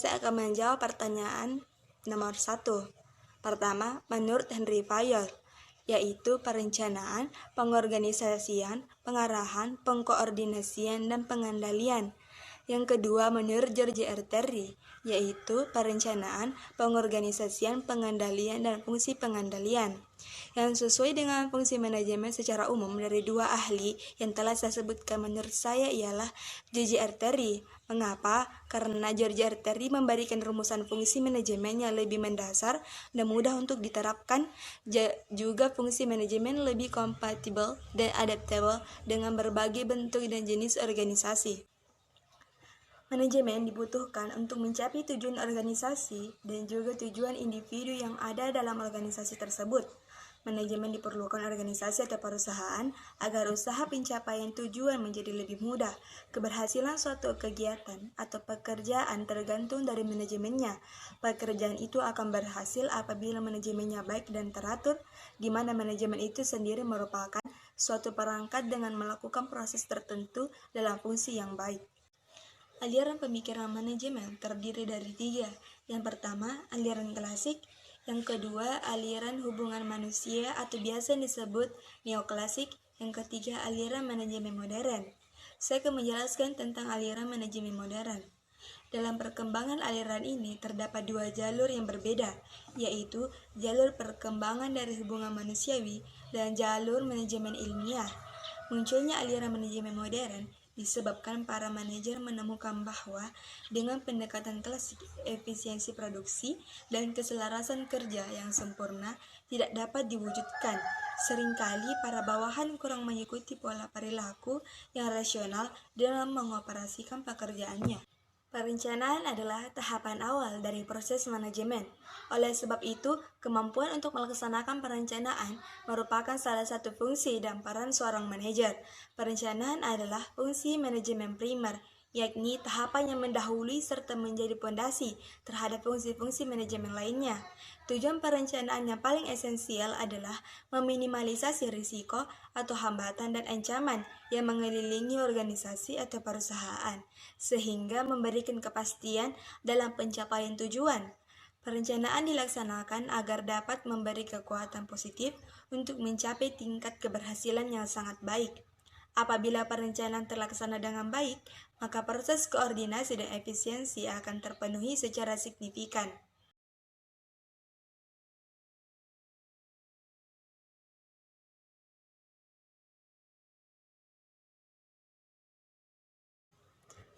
saya akan menjawab pertanyaan nomor 1. Pertama, menurut Henry Fayol, yaitu perencanaan, pengorganisasian, pengarahan, pengkoordinasian, dan pengendalian. Yang kedua, menurut George R. Terry, yaitu perencanaan, pengorganisasian, pengendalian, dan fungsi pengendalian. Yang sesuai dengan fungsi manajemen secara umum dari dua ahli yang telah saya sebutkan menurut saya ialah George R. Terry. Mengapa? Karena George R. Terry memberikan rumusan fungsi manajemen yang lebih mendasar dan mudah untuk diterapkan, juga fungsi manajemen lebih kompatibel dan adaptable dengan berbagai bentuk dan jenis organisasi. Manajemen dibutuhkan untuk mencapai tujuan organisasi dan juga tujuan individu yang ada dalam organisasi tersebut. Manajemen diperlukan organisasi atau perusahaan agar usaha pencapaian tujuan menjadi lebih mudah. Keberhasilan suatu kegiatan atau pekerjaan tergantung dari manajemennya. Pekerjaan itu akan berhasil apabila manajemennya baik dan teratur, di mana manajemen itu sendiri merupakan suatu perangkat dengan melakukan proses tertentu dalam fungsi yang baik. Aliran pemikiran manajemen terdiri dari 3. Yang pertama, aliran klasik. Yang kedua, aliran hubungan manusia atau biasa disebut neoklasik. Yang ketiga, aliran manajemen modern. Saya akan menjelaskan tentang aliran manajemen modern. Dalam perkembangan aliran ini terdapat 2 jalur yang berbeda, yaitu jalur perkembangan dari hubungan manusiawi dan jalur manajemen ilmiah. Munculnya aliran manajemen modern disebabkan para manajer menemukan bahwa dengan pendekatan klasik, efisiensi produksi dan keselarasan kerja yang sempurna tidak dapat diwujudkan. Seringkali para bawahan kurang mengikuti pola perilaku yang rasional dalam mengoperasikan pekerjaannya. Perencanaan adalah tahapan awal dari proses manajemen. Oleh sebab itu, kemampuan untuk melaksanakan perencanaan merupakan salah satu fungsi dan peran seorang manajer. Perencanaan adalah fungsi manajemen primer, yakni tahapan yang mendahului serta menjadi pondasi terhadap fungsi-fungsi manajemen lainnya. Tujuan perencanaan yang paling esensial adalah meminimalisasi risiko atau hambatan dan ancaman yang mengelilingi organisasi atau perusahaan, sehingga memberikan kepastian dalam pencapaian tujuan. Perencanaan dilaksanakan agar dapat memberi kekuatan positif untuk mencapai tingkat keberhasilan yang sangat baik. Apabila perencanaan terlaksana dengan baik, maka proses koordinasi dan efisiensi akan terpenuhi secara signifikan.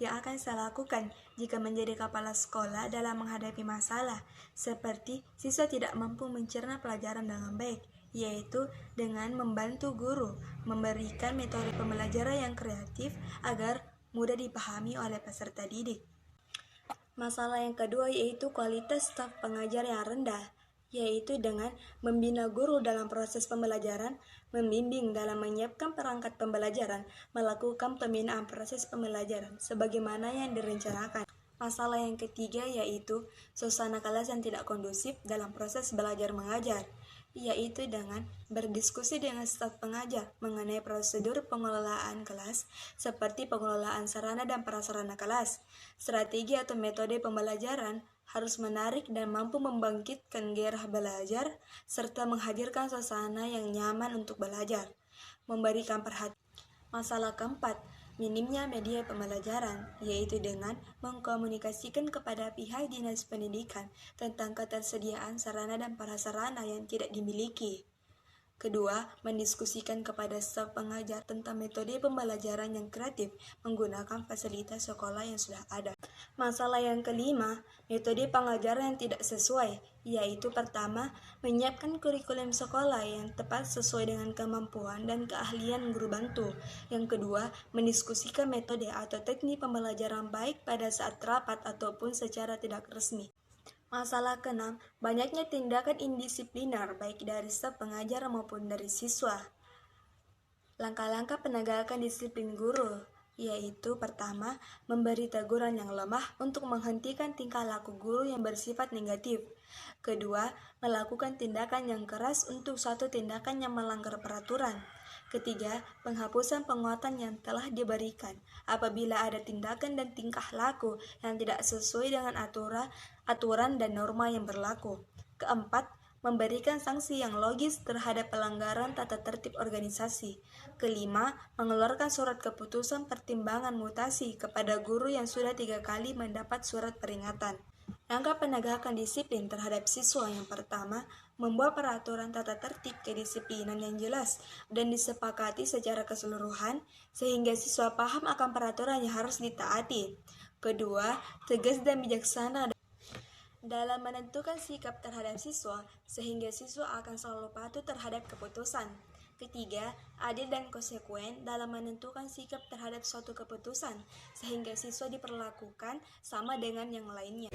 Yang akan saya lakukan jika menjadi kepala sekolah dalam menghadapi masalah, seperti siswa tidak mampu mencerna pelajaran dengan baik, yaitu dengan membantu guru memberikan metode pembelajaran yang kreatif agar mudah dipahami oleh peserta didik. Masalah yang kedua yaitu kualitas staf pengajar yang rendah, yaitu dengan membina guru dalam proses pembelajaran, membimbing dalam menyiapkan perangkat pembelajaran, melakukan pembinaan proses pembelajaran sebagaimana yang direncanakan. Masalah yang ketiga yaitu suasana kelas yang tidak kondusif dalam proses belajar mengajar, yaitu dengan berdiskusi dengan staf pengajar mengenai prosedur pengelolaan kelas seperti pengelolaan sarana dan prasarana kelas. Strategi atau metode pembelajaran harus menarik dan mampu membangkitkan gairah belajar serta menghadirkan suasana yang nyaman untuk belajar. Memberikan perhatian. Masalah keempat, minimnya media pembelajaran, yaitu dengan mengkomunikasikan kepada pihak dinas pendidikan tentang ketersediaan sarana dan prasarana yang tidak dimiliki. Kedua, mendiskusikan kepada staf pengajar tentang metode pembelajaran yang kreatif menggunakan fasilitas sekolah yang sudah ada. Masalah yang kelima, metode pengajaran yang tidak sesuai, yaitu pertama, menyiapkan kurikulum sekolah yang tepat sesuai dengan kemampuan dan keahlian guru bantu. Yang kedua, mendiskusikan metode atau teknik pembelajaran baik pada saat rapat ataupun secara tidak resmi. Masalah keenam, banyaknya tindakan indisipliner baik dari staf pengajar maupun dari siswa. Langkah-langkah penegakan disiplin guru. yaitu pertama, memberi teguran yang lemah untuk menghentikan tingkah laku guru yang bersifat negatif. Kedua, melakukan tindakan yang keras untuk suatu tindakan yang melanggar peraturan. Ketiga, penghapusan penguatan yang telah diberikan apabila ada tindakan dan tingkah laku yang tidak sesuai dengan aturan dan norma yang berlaku. Keempat, memberikan sanksi yang logis terhadap pelanggaran tata tertib organisasi. Kelima, mengeluarkan surat keputusan pertimbangan mutasi kepada guru yang sudah 3 kali mendapat surat peringatan. Langkah penegakan disiplin terhadap siswa yang pertama, membuat peraturan tata tertib kedisiplinan yang jelas dan disepakati secara keseluruhan sehingga siswa paham akan peraturan yang harus ditaati. Kedua, tegas dan bijaksana dalam menentukan sikap terhadap siswa, sehingga siswa akan selalu patuh terhadap keputusan. Ketiga, adil dan konsekuen dalam menentukan sikap terhadap suatu keputusan, sehingga siswa diperlakukan sama dengan yang lainnya.